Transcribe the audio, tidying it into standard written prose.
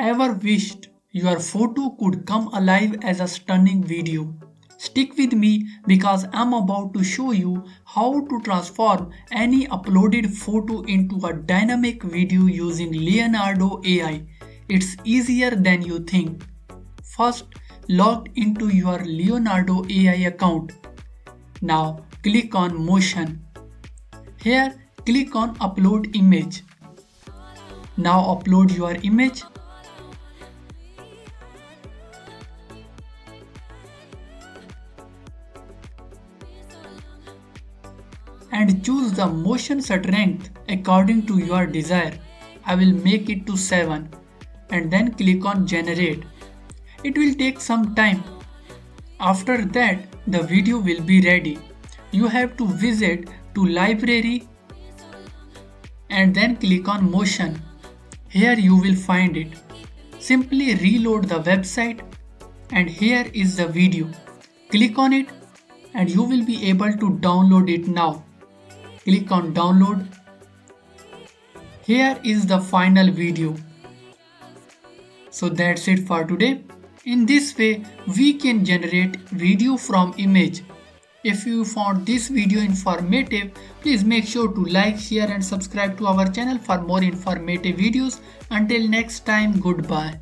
Ever wished your photo could come alive as a stunning video? Stick with me because I'm about to show you how to transform any uploaded photo into a dynamic video using Leonardo AI. It's easier than you think. First, log into your Leonardo AI account. Now, click on Motion. Here, click on Upload Image. Now, upload your image. And choose the motion strength according to your desire. I will make it to 7 and then click on generate. It will take some time. After that, the video will be ready. You have to visit to library and then click on motion. Here you will find it. Simply reload the website and here is the video. Click on it and you will be able to download it now. Click on download. Here is the final video. So that's it for today. In this way, we can generate video from image. If you found this video informative, please make sure to like, share and subscribe to our channel for more informative videos. Until next time, goodbye.